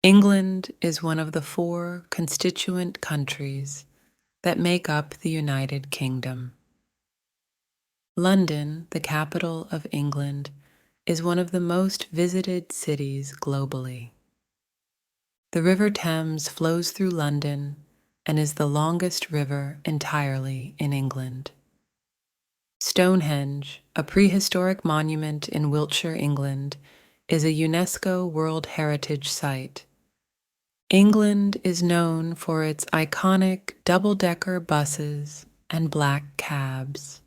England is one of the four constituent countries that make up the United Kingdom. London, the capital of England, is one of the most visited cities globally. The River Thames flows through London and is the longest river entirely in England. Stonehenge, a prehistoric monument in Wiltshire, England, is a UNESCO World Heritage Site. England is known for its iconic double-decker buses and black cabs.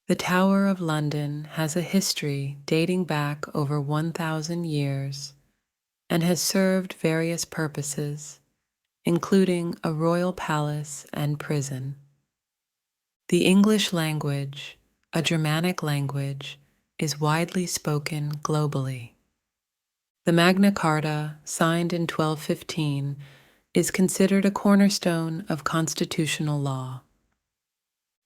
The Tower of London has a history dating back over 1,000 years and has served various purposes, including a royal palace and prison. The English language, a Germanic language, is widely spoken globally. The Magna Carta, signed in 1215, is considered a cornerstone of constitutional law.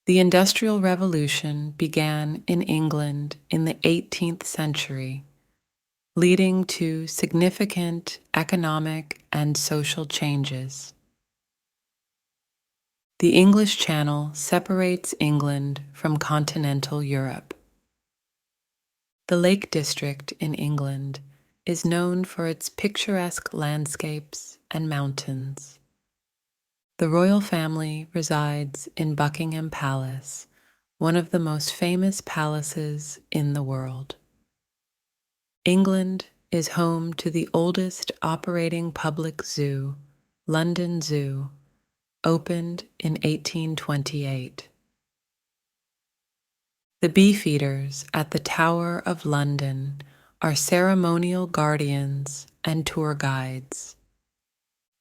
The Industrial Revolution began in England in the 18th century, leading to significant economic and social changes. The English Channel separates England from continental Europe. The Lake District in England is known for its picturesque landscapes and mountains. The royal family resides in Buckingham Palace, one of the most famous palaces in the world. England is home to the oldest operating public zoo, London Zoo, opened in 1828. The Beefeaters at the Tower of London are ceremonial guardians and tour guides.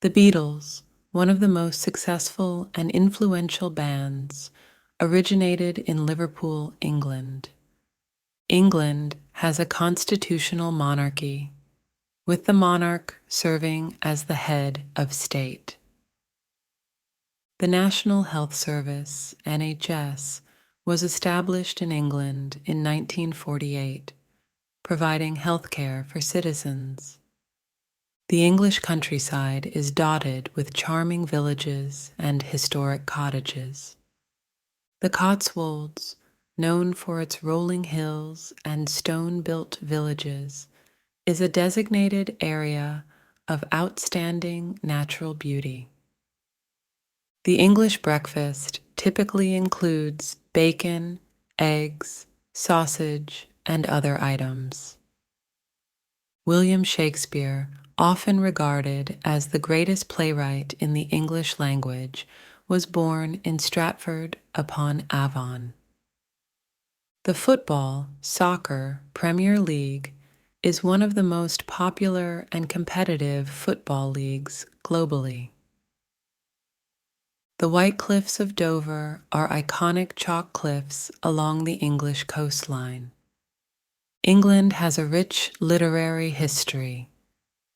The Beatles, one of the most successful and influential bands, originated in Liverpool, England. England has a constitutional monarchy, with the monarch serving as the head of state. The National Health Service, NHS, was established in England in 1948, providing health care for citizens. The English countryside is dotted with charming villages and historic cottages. The Cotswolds, known for its rolling hills and stone-built villages, is a designated area of outstanding natural beauty. The English breakfast typically includes bacon, eggs, sausage, and other items. William Shakespeare, often regarded as the greatest playwright in the English language, was born in Stratford-upon-Avon. The football, soccer, Premier League is one of the most popular and competitive football leagues globally. The White Cliffs of Dover are iconic chalk cliffs along the English coastline. England has a rich literary history,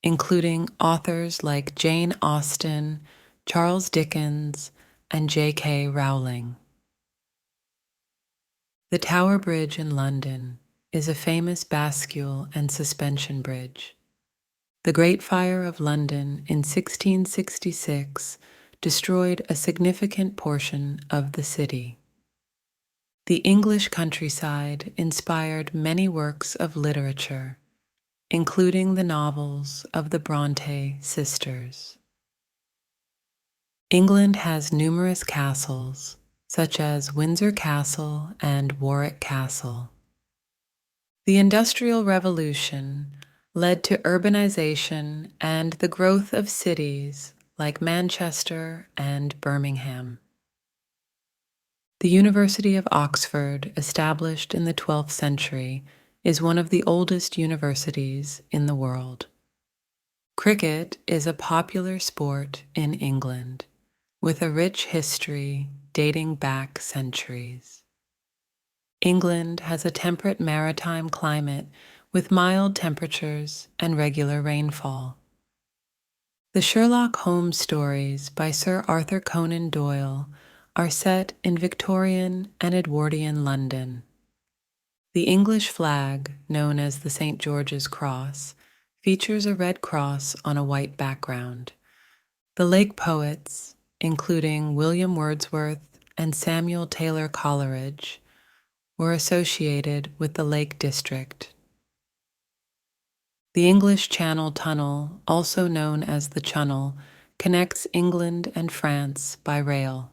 including authors like Jane Austen, Charles Dickens, and J.K. Rowling. The Tower Bridge in London is a famous bascule and suspension bridge. The Great Fire of London in 1666 destroyed a significant portion of the city. The English countryside inspired many works of literature, including the novels of the Bronte sisters. England has numerous castles, such as Windsor Castle and Warwick Castle. The Industrial Revolution led to urbanization and the growth of cities like Manchester and Birmingham. The University of Oxford, established in the 12th century, is one of the oldest universities in the world. Cricket is a popular sport in England, with a rich history dating back centuries. England has a temperate maritime climate with mild temperatures and regular rainfall. The Sherlock Holmes stories by Sir Arthur Conan Doyle are set in Victorian and Edwardian London. The English flag, known as the St. George's Cross, features a red cross on a white background. The Lake poets, including William Wordsworth and Samuel Taylor Coleridge, were associated with the Lake District. The English Channel Tunnel, also known as the Channel, connects England and France by rail.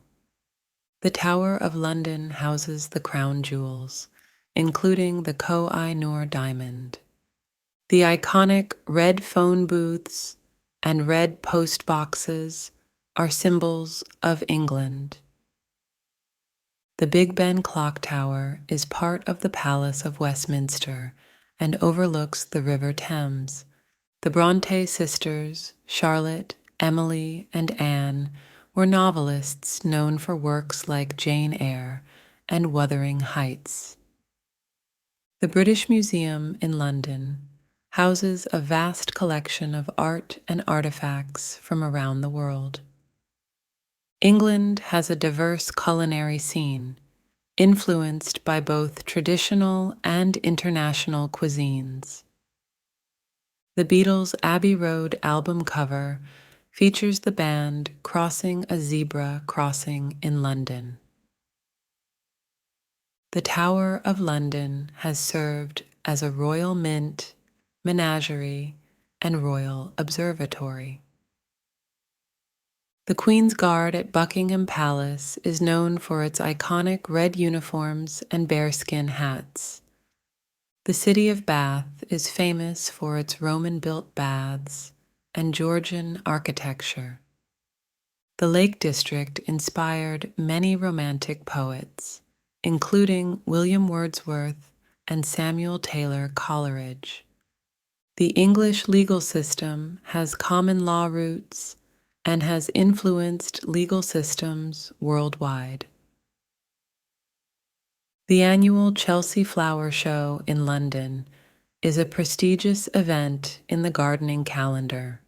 The Tower of London houses the crown jewels, including the Koh-i-Noor diamond. The iconic red phone booths and red post boxes are symbols of England. The Big Ben Clock Tower is part of the Palace of Westminster and overlooks the River Thames. The Bronte sisters, Charlotte, Emily, and Anne, were novelists known for works like Jane Eyre and Wuthering Heights. The British Museum in London houses a vast collection of art and artifacts from around the world. England has a diverse culinary scene, influenced by both traditional and international cuisines. The Beatles' Abbey Road album cover features the band crossing a zebra crossing in London. The Tower of London has served as a royal mint, menagerie, and royal observatory. The Queen's Guard at Buckingham Palace is known for its iconic red uniforms and bearskin hats. The city of Bath is famous for its Roman-built baths and Georgian architecture. The Lake District inspired many romantic poets, including William Wordsworth and Samuel Taylor Coleridge. The English legal system has common law roots and has influenced legal systems worldwide. The annual Chelsea Flower Show in London is a prestigious event in the gardening calendar.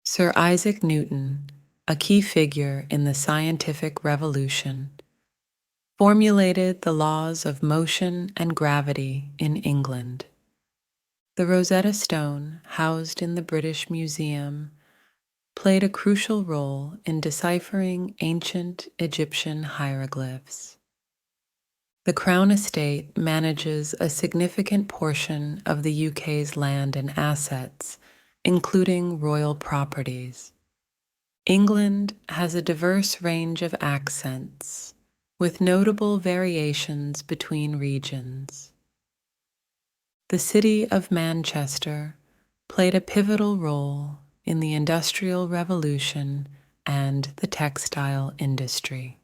Sir Isaac Newton, a key figure in the scientific revolution, formulated the laws of motion and gravity in England. The Rosetta Stone, housed in the British Museum, played a crucial role in deciphering ancient Egyptian hieroglyphs. The Crown Estate manages a significant portion of the UK's land and assets, including royal properties. England has a diverse range of accents, with notable variations between regions. The city of Manchester played a pivotal role in the Industrial Revolution and the textile industry.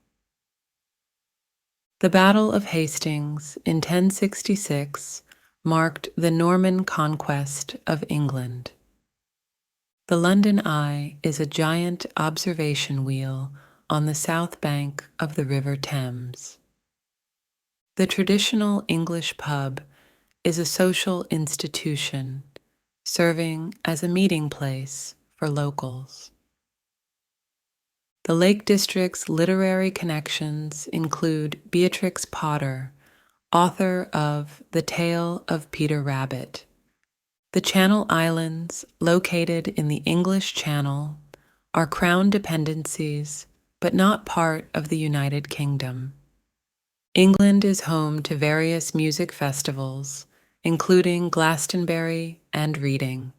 The Battle of Hastings in 1066 marked the Norman conquest of England. The London Eye is a giant observation wheel on the south bank of the River Thames. The traditional English pub is a social institution, serving as a meeting place for locals. The Lake District's literary connections include Beatrix Potter, author of The Tale of Peter Rabbit. The Channel Islands, located in the English Channel, are crown dependencies, but not part of the United Kingdom. England is home to various music festivals, including Glastonbury and Reading.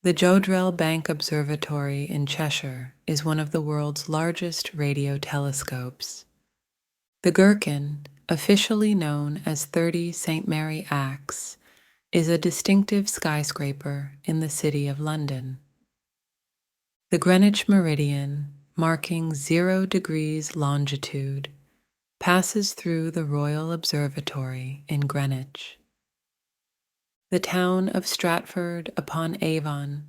The Jodrell Bank Observatory in Cheshire is one of the world's largest radio telescopes. The Gherkin, officially known as 30 St. Mary Axe, is a distinctive skyscraper in the City of London. The Greenwich Meridian, marking 0 degrees longitude, passes through the Royal Observatory in Greenwich. The town of Stratford-upon-Avon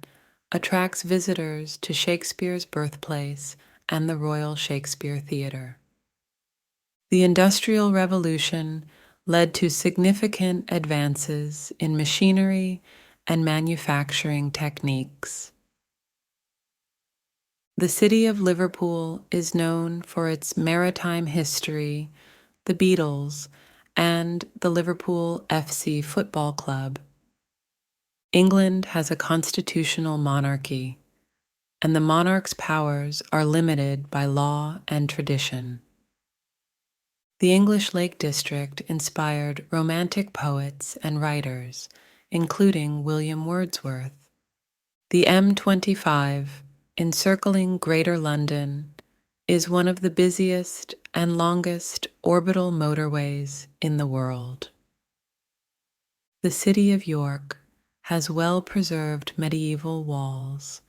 attracts visitors to Shakespeare's birthplace and the Royal Shakespeare Theatre. The Industrial Revolution led to significant advances in machinery and manufacturing techniques. The city of Liverpool is known for its maritime history, the Beatles, and the Liverpool FC Football Club. England has a constitutional monarchy, and the monarch's powers are limited by law and tradition. The English Lake District inspired Romantic poets and writers, including William Wordsworth. The M25, encircling Greater London, is one of the busiest and longest orbital motorways in the world. The city of York has well-preserved medieval walls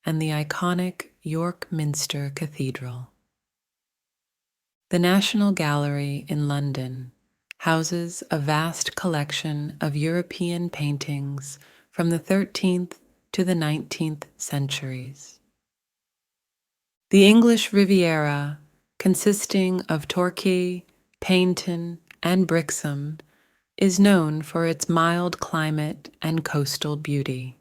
and the iconic York Minster Cathedral. The National Gallery in London houses a vast collection of European paintings from the 13th to the 19th centuries. The English Riviera, consisting of Torquay, Paignton, and Brixham, is known for its mild climate and coastal beauty.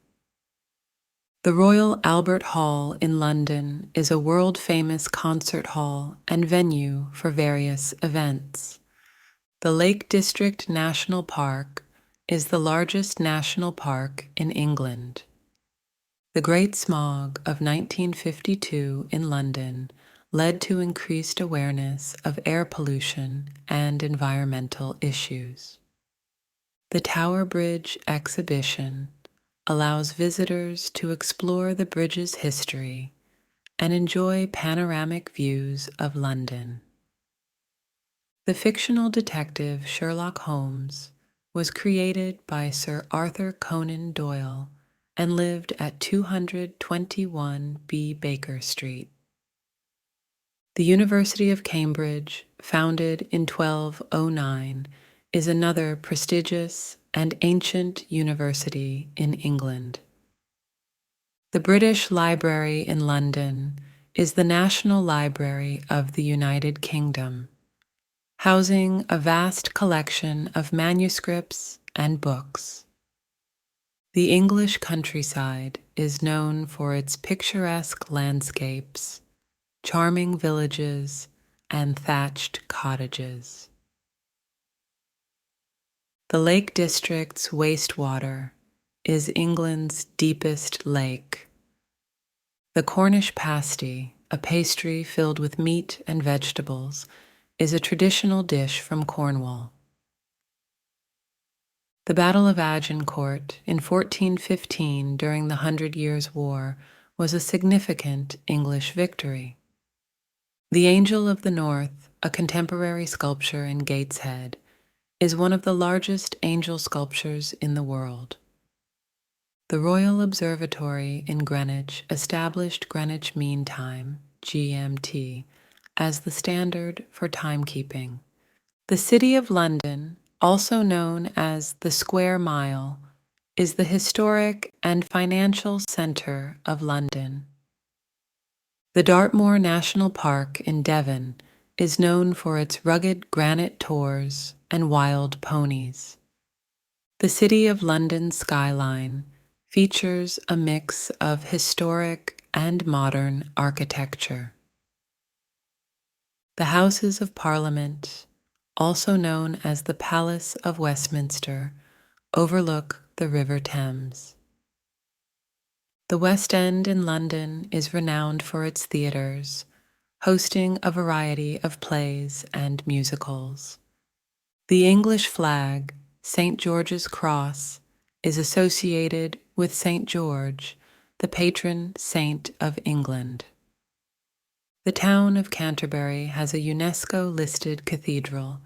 The Royal Albert Hall in London is a world-famous concert hall and venue for various events. The Lake District National Park is the largest national park in England. The Great Smog of 1952 in London led to increased awareness of air pollution and environmental issues. The Tower Bridge exhibition allows visitors to explore the bridge's history and enjoy panoramic views of London. The fictional detective Sherlock Holmes was created by Sir Arthur Conan Doyle and lived at 221 B. Baker Street. The University of Cambridge, founded in 1209, is another prestigious and ancient university in England. The British Library in London is the National Library of the United Kingdom, housing a vast collection of manuscripts and books. The English countryside is known for its picturesque landscapes, charming villages, and thatched cottages. The Lake District's wastewater is England's deepest lake. The Cornish pasty, a pastry filled with meat and vegetables, is a traditional dish from Cornwall. The Battle of Agincourt in 1415 during the 100 Years' War was a significant English victory. The Angel of the North, a contemporary sculpture in Gateshead, is one of the largest angel sculptures in the world. The Royal Observatory in Greenwich established Greenwich Mean Time, GMT, as the standard for timekeeping. The City of London, also known as the Square Mile, is the historic and financial center of London. The Dartmoor National Park in Devon is known for its rugged granite tors and wild ponies. The City of London skyline features a mix of historic and modern architecture. The Houses of Parliament, also known as the Palace of Westminster, overlook the River Thames. The West End in London is renowned for its theatres, hosting a variety of plays and musicals. The English flag, St. George's Cross, is associated with St. George, the patron saint of England. The town of Canterbury has a UNESCO-listed cathedral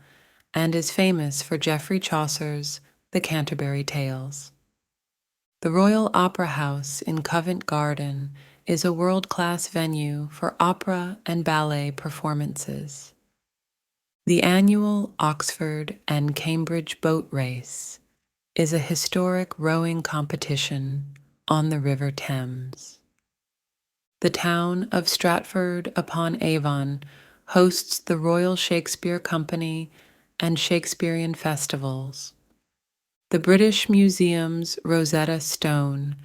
and is famous for Geoffrey Chaucer's The Canterbury Tales. The Royal Opera House in Covent Garden is a world-class venue for opera and ballet performances. The annual Oxford and Cambridge Boat Race is a historic rowing competition on the River Thames. The town of Stratford-upon-Avon hosts the Royal Shakespeare Company and Shakespearean festivals. The British Museum's Rosetta Stone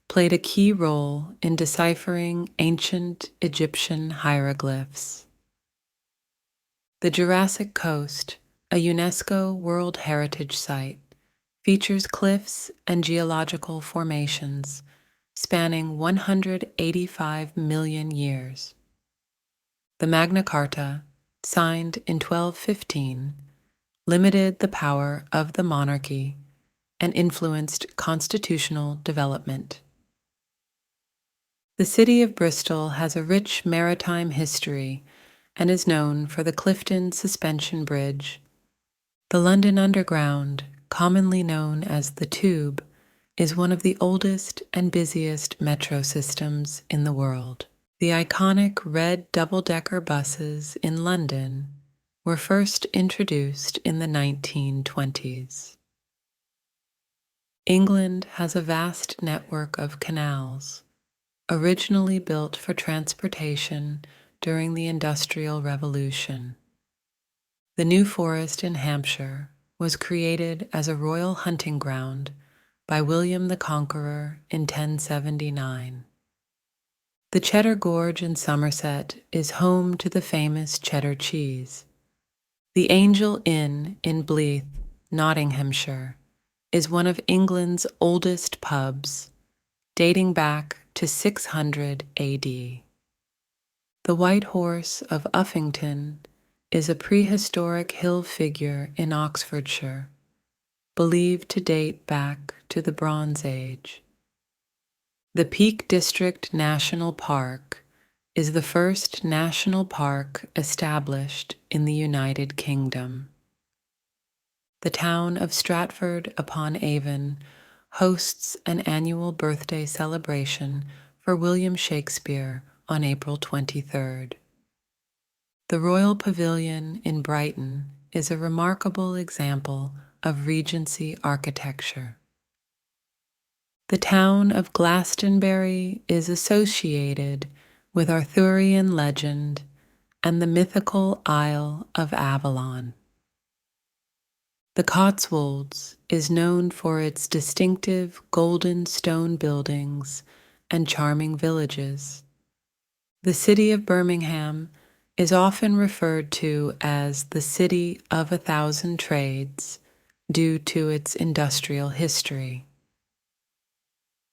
played a key role in deciphering ancient Egyptian hieroglyphs. The Jurassic Coast, a UNESCO World Heritage Site, features cliffs and geological formations spanning 185 million years. The Magna Carta, signed in 1215, limited the power of the monarchy and influenced constitutional development. The city of Bristol has a rich maritime history and is known for the Clifton Suspension Bridge. The London Underground, commonly known as the Tube, is one of the oldest and busiest metro systems in the world. The iconic red double-decker buses in London were first introduced in the 1920s. England has a vast network of canals, originally built for transportation during the Industrial Revolution. The New Forest in Hampshire was created as a royal hunting ground by William the Conqueror in 1079. The Cheddar Gorge in Somerset is home to the famous cheddar cheese. The Angel Inn in Bleeth, Nottinghamshire, is one of England's oldest pubs, dating back to 600 AD. The White Horse of Uffington is a prehistoric hill figure in Oxfordshire, believed to date back to the Bronze Age. The Peak District National Park is the first national park established in the United Kingdom. The town of Stratford-upon-Avon hosts an annual birthday celebration for William Shakespeare on April 23rd. The Royal Pavilion in Brighton is a remarkable example of Regency architecture. The town of Glastonbury is associated with Arthurian legend and the mythical Isle of Avalon. The Cotswolds is known for its distinctive golden stone buildings and charming villages. The city of Birmingham is often referred to as the City of a Thousand Trades due to its industrial history.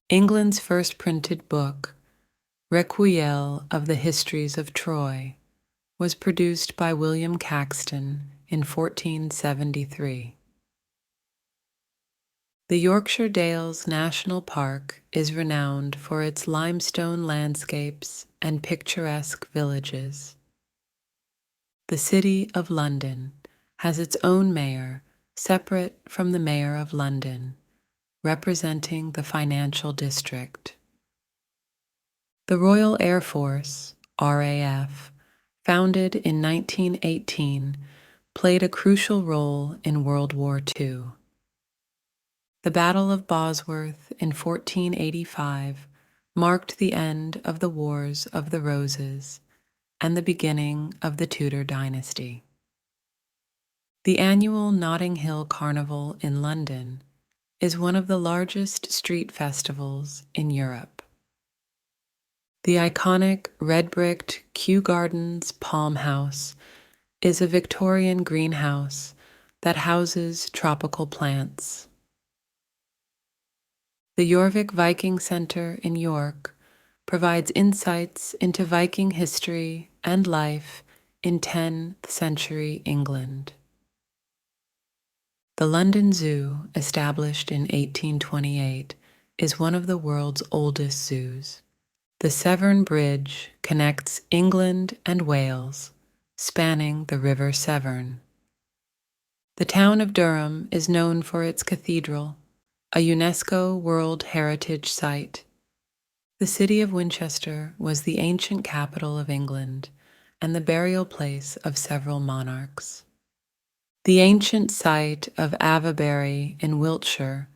England's first printed book, Recueil of the Histories of Troy, was produced by William Caxton in 1473. The Yorkshire Dales National Park is renowned for its limestone landscapes and picturesque villages. The City of London has its own mayor, separate from the Mayor of London, representing the financial district. The Royal Air Force, RAF, founded in 1918, played a crucial role in World War II. The Battle of Bosworth in 1485 marked the end of the Wars of the Roses and the beginning of the Tudor dynasty. The annual Notting Hill Carnival in London is one of the largest street festivals in Europe. The iconic red-bricked Kew Gardens Palm House is a Victorian greenhouse that houses tropical plants. The Jorvik Viking Center in York provides insights into Viking history and life in 10th century England. The London Zoo, established in 1828, is one of the world's oldest zoos. The Severn Bridge connects England and Wales, spanning the River Severn. The town of Durham is known for its cathedral, a UNESCO World Heritage Site. The city of Winchester was the ancient capital of England and the burial place of several monarchs. The ancient site of Avebury in Wiltshire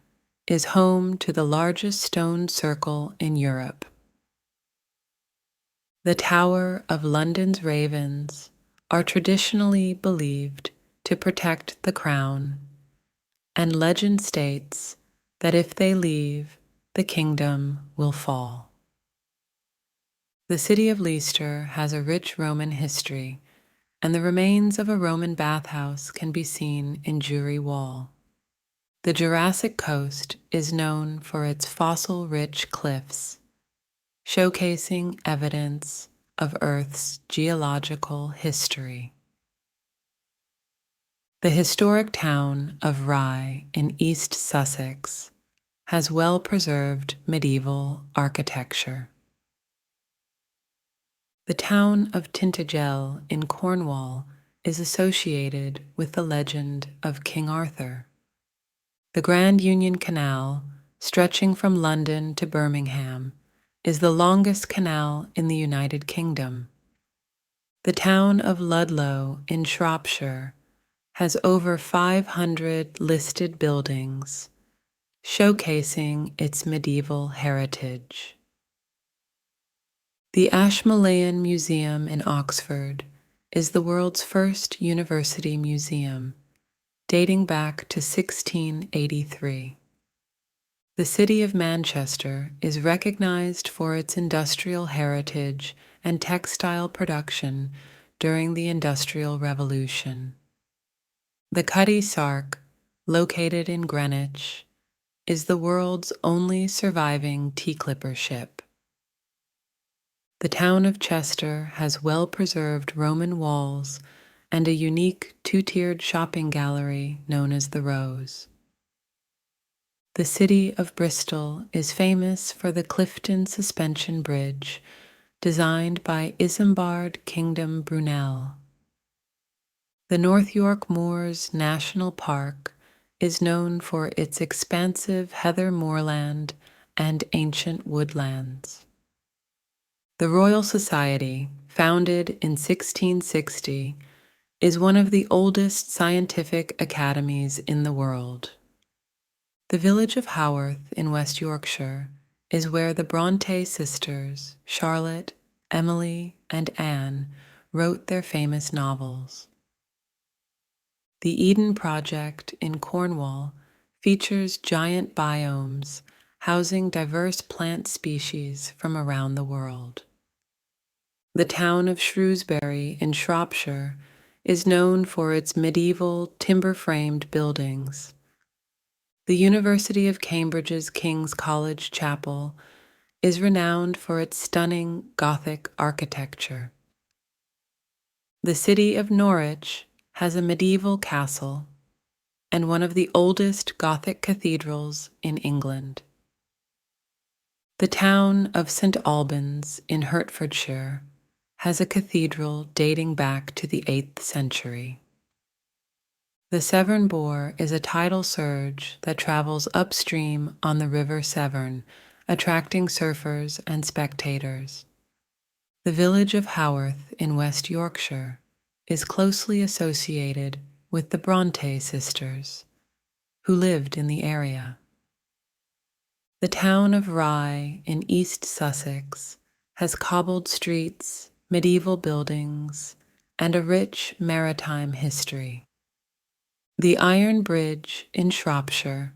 is home to the largest stone circle in Europe. The Tower of London's ravens are traditionally believed to protect the crown, and legend states that if they leave, the kingdom will fall. The city of Leicester has a rich Roman history, and the remains of a Roman bathhouse can be seen in Jewry Wall. The Jurassic Coast is known for its fossil-rich cliffs, showcasing evidence of Earth's geological history. The historic town of Rye in East Sussex has well-preserved medieval architecture. The town of Tintagel in Cornwall is associated with the legend of King Arthur. The Grand Union Canal, stretching from London to Birmingham, is the longest canal in the United Kingdom. The town of Ludlow in Shropshire has over 500 listed buildings, showcasing its medieval heritage. The Ashmolean Museum in Oxford is the world's first university museum, dating back to 1683. The city of Manchester is recognized for its industrial heritage and textile production during the Industrial Revolution. The Cutty Sark, located in Greenwich, is the world's only surviving tea clipper ship. The town of Chester has well-preserved Roman walls and a unique two-tiered shopping gallery known as the Rose. The city of Bristol is famous for the Clifton Suspension Bridge, designed by Isambard Kingdom Brunel. The North York Moors National Park is known for its expansive heather moorland and ancient woodlands. The Royal Society, founded in 1660, is one of the oldest scientific academies in the world. The village of Haworth in West Yorkshire is where the Bronte sisters, Charlotte, Emily, and Anne, wrote their famous novels. The Eden Project in Cornwall features giant biomes housing diverse plant species from around the world. The town of Shrewsbury in Shropshire is known for its medieval timber-framed buildings. The University of Cambridge's King's College Chapel is renowned for its stunning Gothic architecture. The city of Norwich has a medieval castle and one of the oldest Gothic cathedrals in England. The town of St. Albans in Hertfordshire has a cathedral dating back to the 8th century. The Severn Bore is a tidal surge that travels upstream on the River Severn, attracting surfers and spectators. The village of Haworth in West Yorkshire is closely associated with the Bronte sisters, who lived in the area. The town of Rye in East Sussex has cobbled streets, medieval buildings, and a rich maritime history. The Iron Bridge in Shropshire,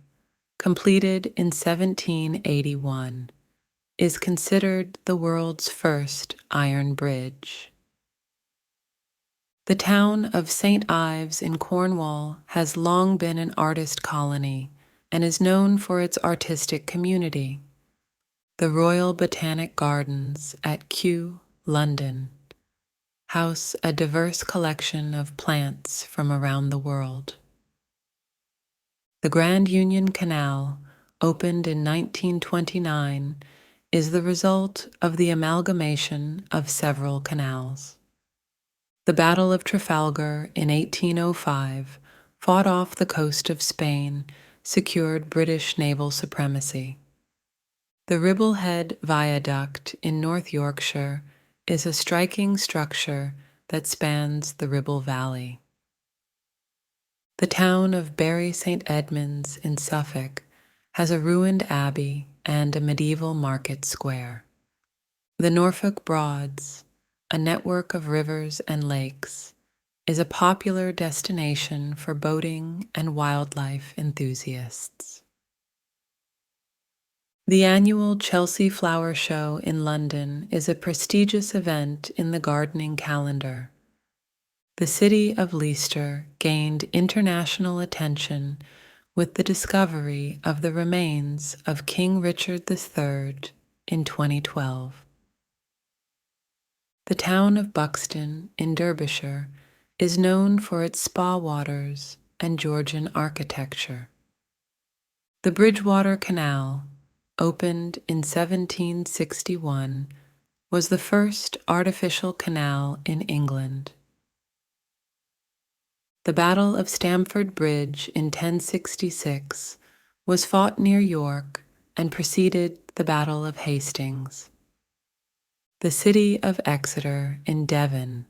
completed in 1781, is considered the world's first iron bridge. The town of St. Ives in Cornwall has long been an artist colony and is known for its artistic community. The Royal Botanic Gardens at Kew, London, house a diverse collection of plants from around the world. The Grand Union Canal, opened in 1929, is the result of the amalgamation of several canals. The Battle of Trafalgar in 1805, fought off the coast of Spain, secured British naval supremacy. The Ribble Head Viaduct in North Yorkshire is a striking structure that spans the Ribble Valley. The town of Bury St. Edmunds in Suffolk has a ruined abbey and a medieval market square. The Norfolk Broads, a network of rivers and lakes, is a popular destination for boating and wildlife enthusiasts. The annual Chelsea Flower Show in London is a prestigious event in the gardening calendar. The city of Leicester gained international attention with the discovery of the remains of King Richard III in 2012. The town of Buxton in Derbyshire is known for its spa waters and Georgian architecture. The Bridgewater Canal, opened in 1761, was the first artificial canal in England. The Battle of Stamford Bridge in 1066 was fought near York and preceded the Battle of Hastings. The city of Exeter in Devon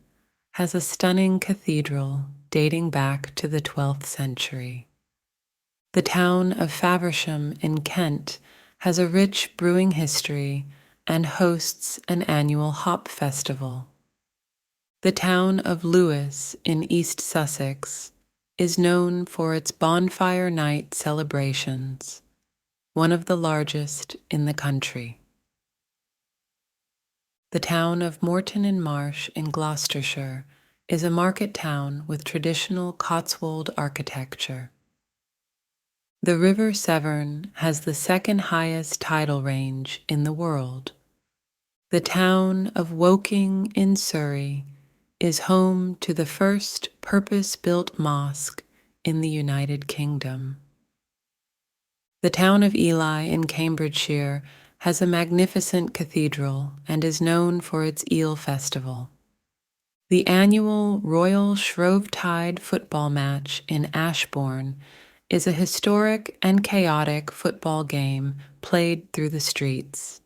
has a stunning cathedral dating back to the 12th century. The town of Faversham in Kent has a rich brewing history and hosts an annual hop festival. The town of Lewes in East Sussex is known for its bonfire night celebrations, one of the largest in the country. The town of Moreton-in-Marsh in Gloucestershire is a market town with traditional Cotswold architecture. The River Severn has the second highest tidal range in the world. The town of Woking in Surrey is home to the first purpose-built mosque in the United Kingdom. The town of Ely in Cambridgeshire has a magnificent cathedral and is known for its Eel Festival. The annual Royal Shrovetide football match in Ashbourne is a historic and chaotic football game played through the streets.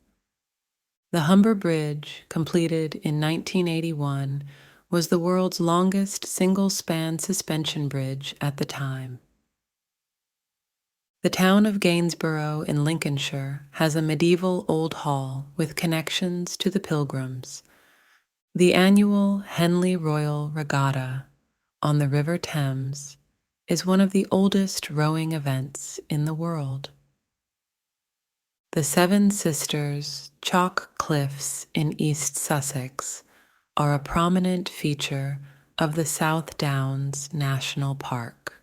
The Humber Bridge, completed in 1981, was the world's longest single-span suspension bridge at the time. The town of Gainsborough in Lincolnshire has a medieval old hall with connections to the Pilgrims. The annual Henley Royal Regatta on the River Thames is one of the oldest rowing events in the world. The Seven Sisters Chalk Cliffs in East Sussex are a prominent feature of the South Downs National Park.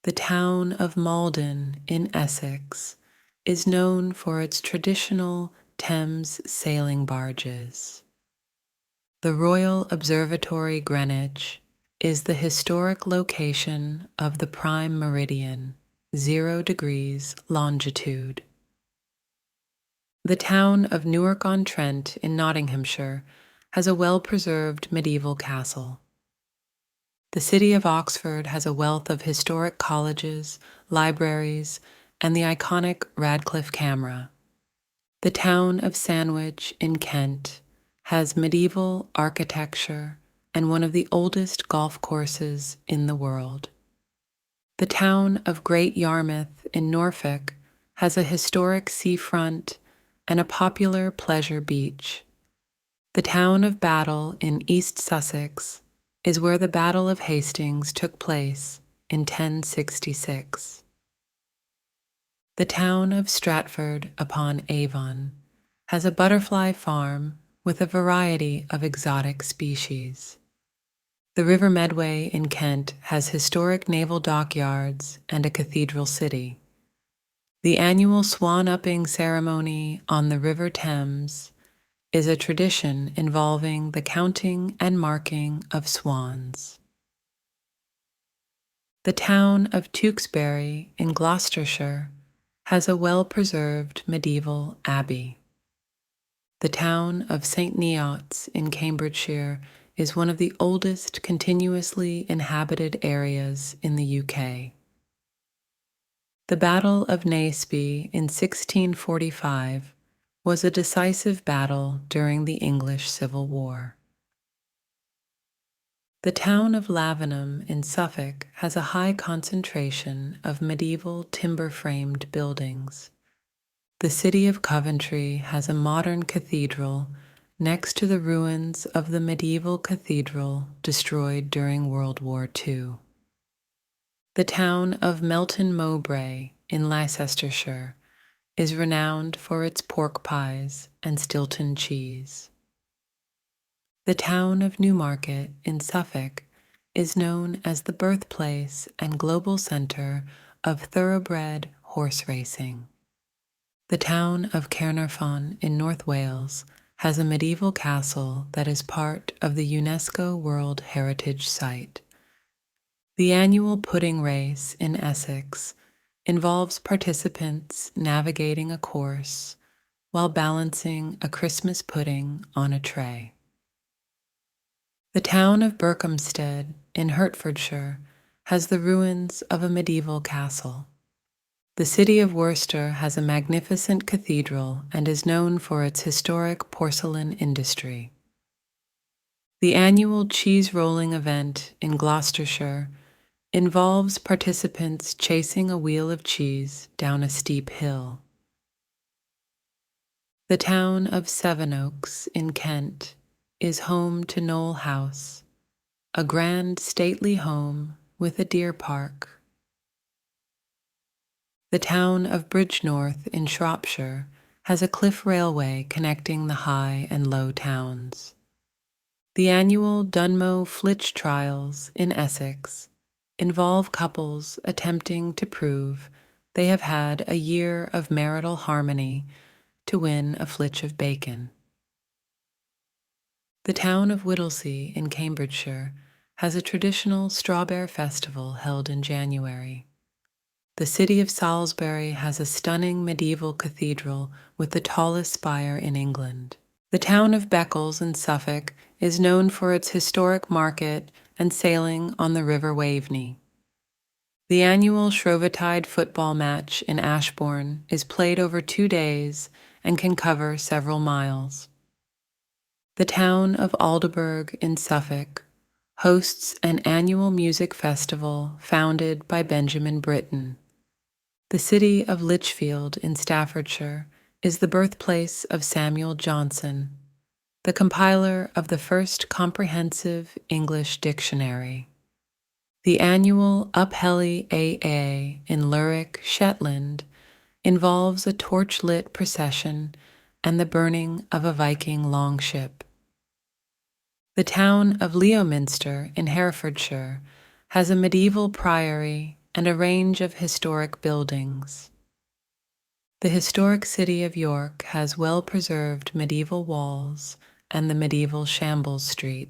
The town of Malden in Essex is known for its traditional Thames sailing barges. The Royal Observatory Greenwich is the historic location of the prime meridian, 0 degrees longitude. The town of Newark-on-Trent in Nottinghamshire has a well-preserved medieval castle. The city of Oxford has a wealth of historic colleges, libraries, and the iconic Radcliffe Camera. The town of Sandwich in Kent has medieval architecture and one of the oldest golf courses in the world. The town of Great Yarmouth in Norfolk has a historic seafront and a popular pleasure beach. The town of Battle in East Sussex is where the Battle of Hastings took place in 1066. The town of Stratford-upon-Avon has a butterfly farm with a variety of exotic species. The River Medway in Kent has historic naval dockyards and a cathedral city. The annual swan-upping ceremony on the River Thames is a tradition involving the counting and marking of swans. The town of Tewkesbury in Gloucestershire has a well-preserved medieval abbey. The town of St. Neots in Cambridgeshire is one of the oldest continuously inhabited areas in the UK. The Battle of Naseby in 1645 was a decisive battle during the English Civil War. The town of Lavenham in Suffolk has a high concentration of medieval timber-framed buildings. The city of Coventry has a modern cathedral next to the ruins of the medieval cathedral destroyed during World War II. The town of Melton Mowbray in Leicestershire is renowned for its pork pies and Stilton cheese. The town of Newmarket in Suffolk is known as the birthplace and global center of thoroughbred horse racing. The town of Caernarfon in North Wales has a medieval castle that is part of the UNESCO World Heritage Site. The annual pudding race in Essex involves participants navigating a course while balancing a Christmas pudding on a tray. The town of Berkhamsted in Hertfordshire has the ruins of a medieval castle. The city of Worcester has a magnificent cathedral and is known for its historic porcelain industry. The annual cheese rolling event in Gloucestershire involves participants chasing a wheel of cheese down a steep hill. The town of Sevenoaks in Kent is home to Knole House, a grand stately home with a deer park. The town of Bridgnorth in Shropshire has a cliff railway connecting the high and low towns. The annual Dunmow Flitch trials in Essex involve couples attempting to prove they have had a year of marital harmony to win a flitch of bacon. The town of Whittlesea in Cambridgeshire has a traditional Strawberry Festival held in January. The city of Salisbury has a stunning medieval cathedral with the tallest spire in England. The town of Beccles in Suffolk is known for its historic market and sailing on the River Waveney. The annual Shrovetide football match in Ashbourne is played over 2 days and can cover several miles. The town of Aldeburgh in Suffolk hosts an annual music festival founded by Benjamin Britten. The city of Lichfield in Staffordshire is the birthplace of Samuel Johnson, the compiler of the first comprehensive English dictionary. The annual Uphelly AA in Lerwick, Shetland, involves a torch-lit procession and the burning of a Viking longship. The town of Leominster in Herefordshire has a medieval priory and a range of historic buildings. The historic city of York has well-preserved medieval walls and the medieval Shambles Street.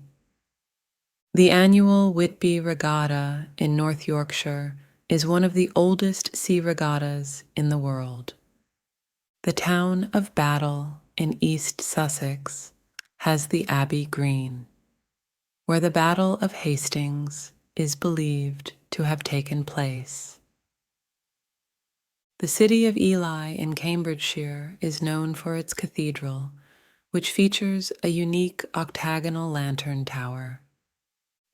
The annual Whitby Regatta in North Yorkshire is one of the oldest sea regattas in the world. The town of Battle in East Sussex has the Abbey Green, where the Battle of Hastings is believed to have taken place. The city of Ely in Cambridgeshire is known for its cathedral, which features a unique octagonal lantern tower.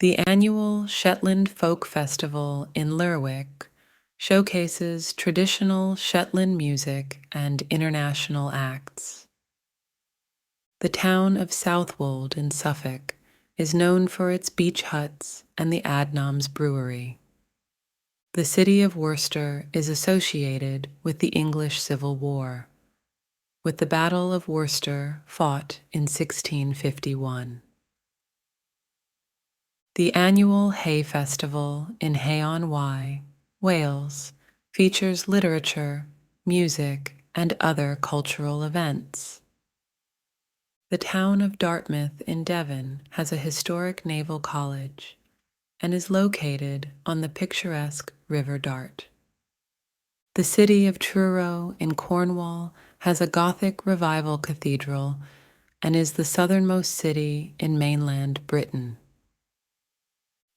The annual Shetland Folk Festival in Lerwick showcases traditional Shetland music and international acts. The town of Southwold in Suffolk is known for its beach huts and the Adnams Brewery. The city of Worcester is associated with the English Civil War, with the Battle of Worcester fought in 1651. The annual Hay Festival in Hay-on-Wye, Wales, features literature, music, and other cultural events. The town of Dartmouth in Devon has a historic naval college and is located on the picturesque River Dart. The city of Truro in Cornwall has a Gothic Revival cathedral and is the southernmost city in mainland Britain.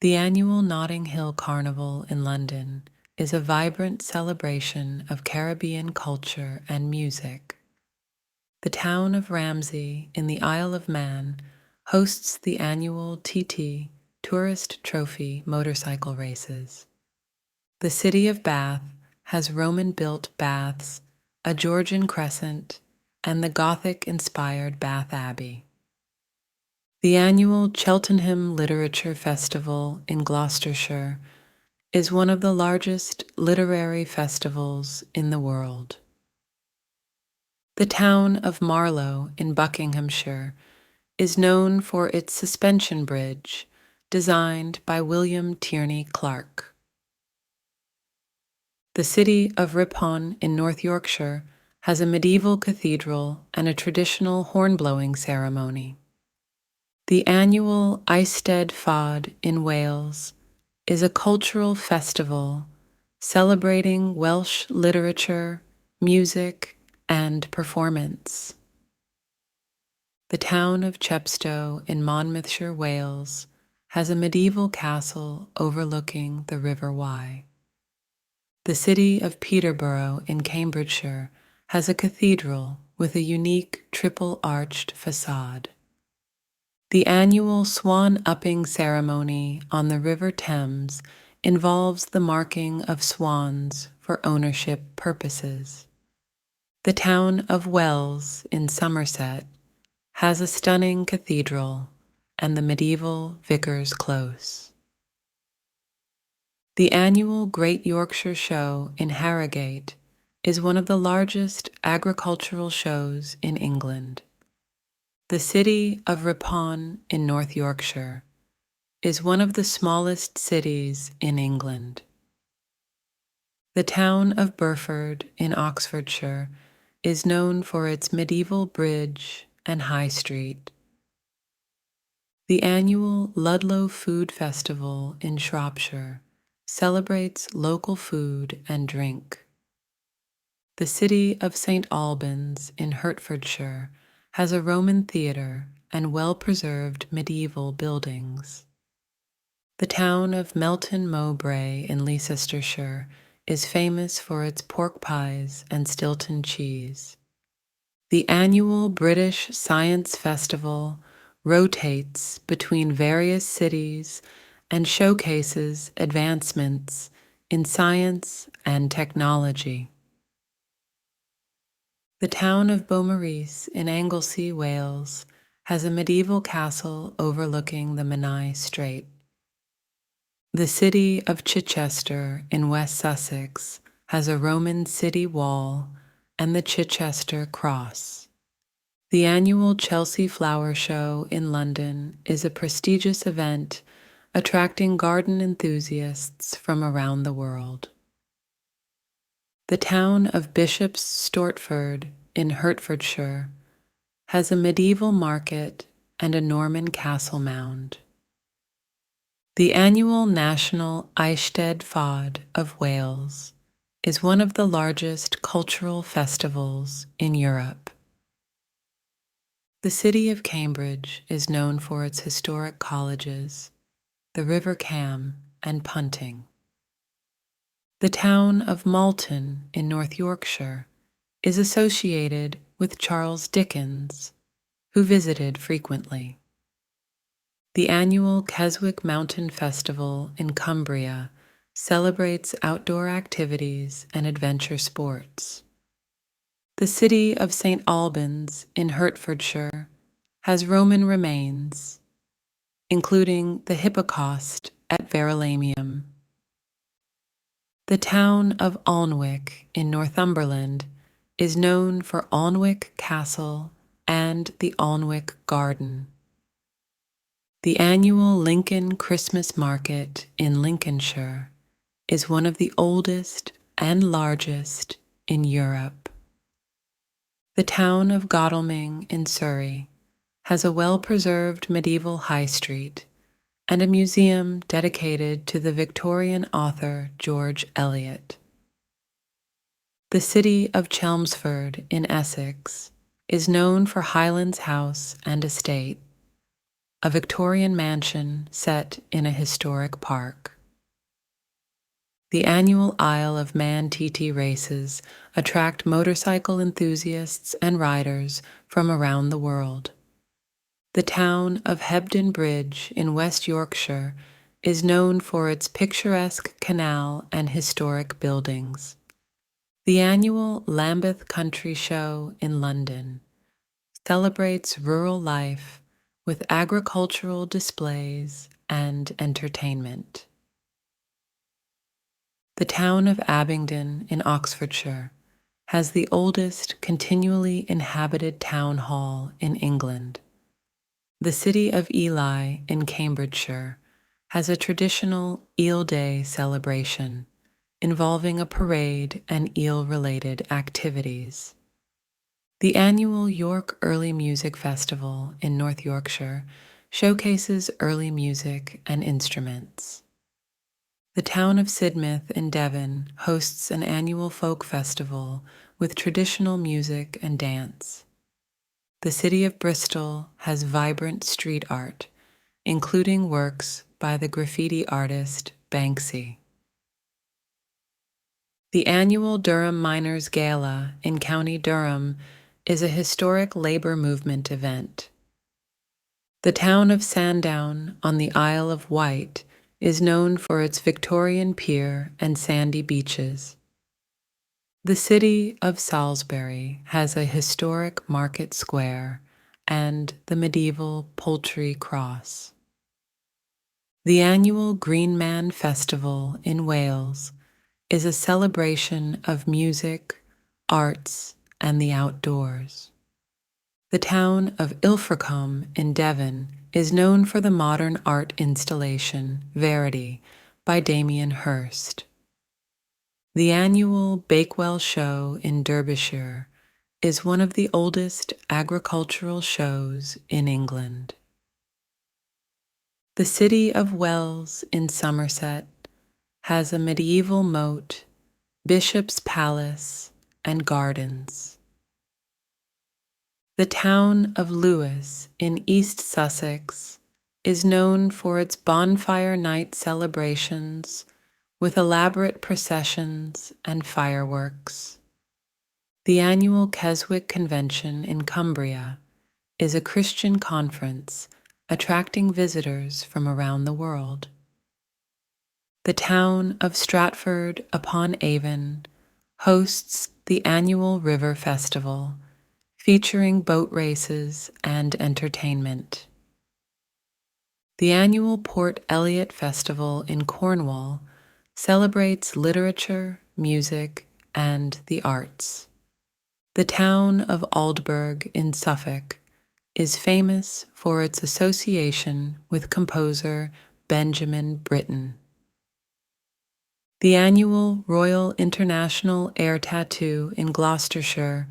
The annual Notting Hill Carnival in London is a vibrant celebration of Caribbean culture and music. The town of Ramsey in the Isle of Man hosts the annual TT Tourist Trophy motorcycle races. The city of Bath has Roman-built baths, a Georgian crescent, and the Gothic-inspired Bath Abbey. The annual Cheltenham Literature Festival in Gloucestershire is one of the largest literary festivals in the world. The town of Marlow in Buckinghamshire is known for its suspension bridge, designed by William Tierney Clark. The city of Ripon in North Yorkshire has a medieval cathedral and a traditional horn-blowing ceremony. The annual Eisteddfod Fod in Wales is a cultural festival celebrating Welsh literature, music, and performance. The town of Chepstow in Monmouthshire, Wales, has a medieval castle overlooking the River Wye. The city of Peterborough in Cambridgeshire has a cathedral with a unique triple-arched facade. The annual swan-upping ceremony on the River Thames involves the marking of swans for ownership purposes. The town of Wells in Somerset has a stunning cathedral and the medieval Vicar's Close. The annual Great Yorkshire Show in Harrogate is one of the largest agricultural shows in England. The city of Ripon in North Yorkshire is one of the smallest cities in England. The town of Burford in Oxfordshire is known for its medieval bridge and high street. The annual Ludlow Food Festival in Shropshire celebrates local food and drink. The city of St. Albans in Hertfordshire has a Roman theatre and well-preserved medieval buildings. The town of Melton Mowbray in Leicestershire is famous for its pork pies and Stilton cheese. The annual British Science Festival rotates between various cities and showcases advancements in science and technology. The town of Beaumaris in Anglesey, Wales, has a medieval castle overlooking the Menai Strait. The city of Chichester in West Sussex has a Roman city wall and the Chichester Cross. The annual Chelsea Flower Show in London is a prestigious event attracting garden enthusiasts from around the world. The town of Bishop's Stortford in Hertfordshire has a medieval market and a Norman castle mound. The annual National Eisteddfod Fod of Wales is one of the largest cultural festivals in Europe. The city of Cambridge is known for its historic colleges, the River Cam, and punting. The town of Malton in North Yorkshire is associated with Charles Dickens, who visited frequently. The annual Keswick Mountain Festival in Cumbria celebrates outdoor activities and adventure sports. The city of St. Albans in Hertfordshire has Roman remains, including the Hippocaust at Verulamium. The town of Alnwick in Northumberland is known for Alnwick Castle and the Alnwick Garden. The annual Lincoln Christmas Market in Lincolnshire is one of the oldest and largest in Europe. The town of Godalming in Surrey has a well-preserved medieval high street and a museum dedicated to the Victorian author George Eliot. The city of Chelmsford in Essex is known for Highlands House and Estate, a Victorian mansion set in a historic park. The annual Isle of Man TT races attract motorcycle enthusiasts and riders from around the world. The town of Hebden Bridge in West Yorkshire is known for its picturesque canal and historic buildings. The annual Lambeth Country Show in London celebrates rural life with agricultural displays and entertainment. The town of Abingdon in Oxfordshire has the oldest continually inhabited town hall in England. The city of Ely in Cambridgeshire has a traditional Eel Day celebration involving a parade and eel-related activities. The annual York Early Music Festival in North Yorkshire showcases early music and instruments. The town of Sidmouth in Devon hosts an annual folk festival with traditional music and dance. The city of Bristol has vibrant street art, including works by the graffiti artist Banksy. The annual Durham Miners Gala in County Durham is a historic labor movement event. The town of Sandown on the Isle of Wight is known for its Victorian pier and sandy beaches. The city of Salisbury has a historic market square and the medieval Poultry Cross. The annual Green Man Festival in Wales is a celebration of music, arts, and the outdoors. The town of Ilfracombe in Devon is known for the modern art installation Verity by Damien Hirst. The annual Bakewell Show in Derbyshire is one of the oldest agricultural shows in England. The city of Wells in Somerset has a medieval moat, Bishop's Palace, and gardens. The town of Lewes in East Sussex is known for its bonfire night celebrations with elaborate processions and fireworks. The annual Keswick Convention in Cumbria is a Christian conference attracting visitors from around the world. The town of Stratford upon Avon hosts the annual River Festival, featuring boat races and entertainment. The annual Port Eliot Festival in Cornwall celebrates literature, music, and the arts. The town of Aldburg in Suffolk is famous for its association with composer Benjamin Britten. The annual Royal International Air Tattoo in Gloucestershire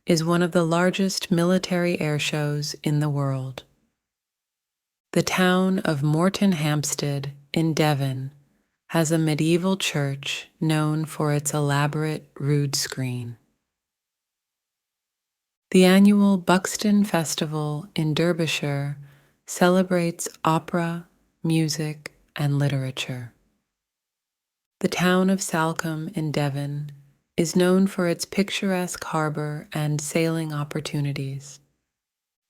is one of the largest military air shows in the world. The town of Morton Hampstead in Devon has a medieval church known for its elaborate rood screen. The annual Buxton Festival in Derbyshire celebrates opera, music, and literature. The town of Salcombe in Devon is known for its picturesque harbor and sailing opportunities.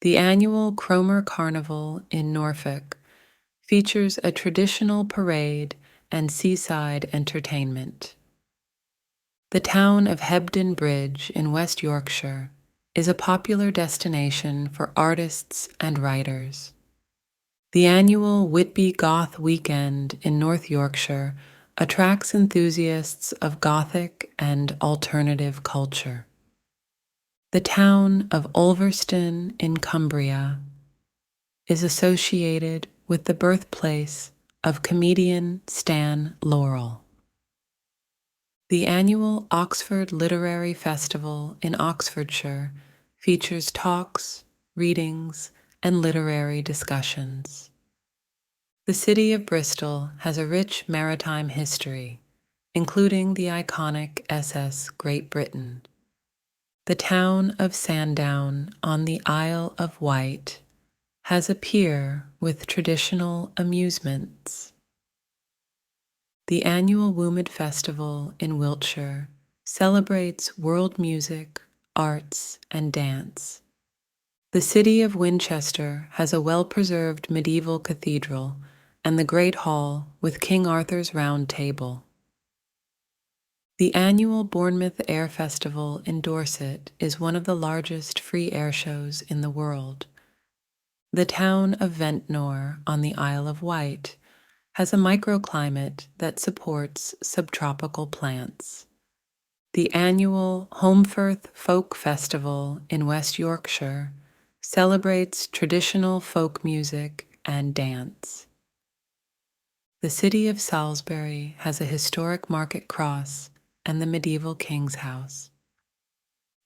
The annual Cromer Carnival in Norfolk features a traditional parade and seaside entertainment. The town of Hebden Bridge in West Yorkshire is a popular destination for artists and writers. The annual Whitby Goth Weekend in North Yorkshire attracts enthusiasts of Gothic and alternative culture. The town of Ulverston in Cumbria is associated with the birthplace of comedian Stan Laurel. The annual Oxford Literary Festival in Oxfordshire features talks, readings, and literary discussions. The city of Bristol has a rich maritime history, including the iconic SS Great Britain. The town of Sandown on the Isle of Wight has a pier with traditional amusements. The annual Woomed Festival in Wiltshire celebrates world music, arts, and dance. The city of Winchester has a well-preserved medieval cathedral and the Great Hall with King Arthur's Round Table. The annual Bournemouth Air Festival in Dorset is one of the largest free air shows in the world. The town of Ventnor on the Isle of Wight has a microclimate that supports subtropical plants. The annual Holmfirth Folk Festival in West Yorkshire celebrates traditional folk music and dance. The city of Salisbury has a historic market cross and the medieval King's House.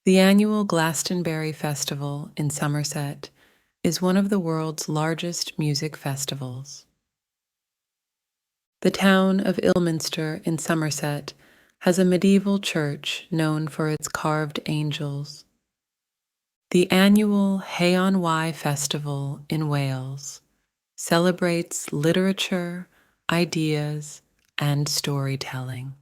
The annual Glastonbury Festival in Somerset is one of the world's largest music festivals. The town of Ilminster in Somerset has a medieval church known for its carved angels. The annual Hay on Wye Festival in Wales celebrates literature, ideas, and storytelling.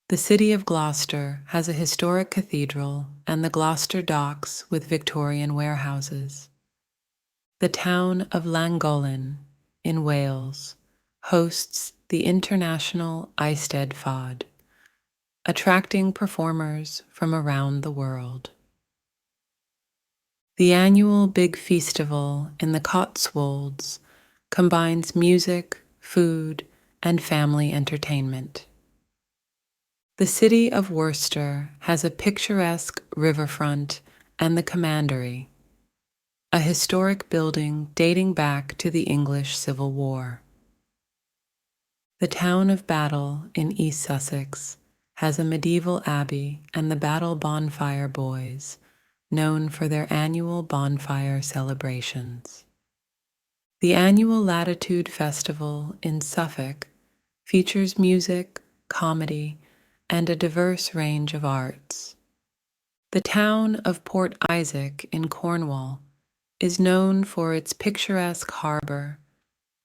The city of Gloucester has a historic cathedral and the Gloucester Docks with Victorian warehouses. The town of Llangollen in Wales hosts the International Eisteddfod Fod, attracting performers from around the world. The annual Big Feastival in the Cotswolds combines music, food, and family entertainment. The city of Worcester has a picturesque riverfront and the Commandery, a historic building dating back to the English Civil War. The town of Battle in East Sussex has a medieval abbey and the Battle Bonfire Boys, known for their annual bonfire celebrations. The annual Latitude Festival in Suffolk features music, comedy, and a diverse range of arts. The town of Port Isaac in Cornwall is known for its picturesque harbor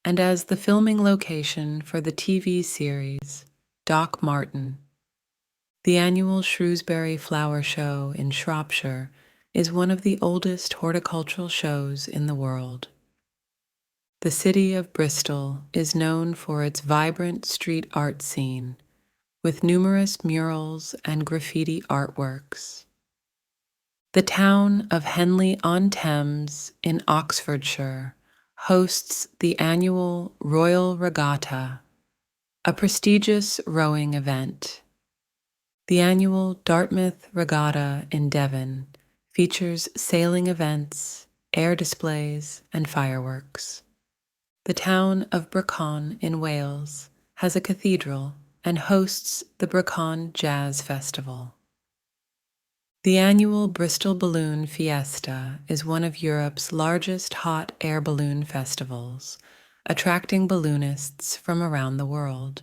and as the filming location for the TV series Doc Martin. The annual Shrewsbury Flower Show in Shropshire is one of the oldest horticultural shows in the world. The city of Bristol is known for its vibrant street art scene, with numerous murals and graffiti artworks. The town of Henley-on-Thames in Oxfordshire hosts the annual Royal Regatta, a prestigious rowing event. The annual Dartmouth Regatta in Devon features sailing events, air displays, and fireworks. The town of Brecon in Wales has a cathedral and hosts the Brecon Jazz Festival. The annual Bristol Balloon Fiesta is one of Europe's largest hot air balloon festivals, attracting balloonists from around the world.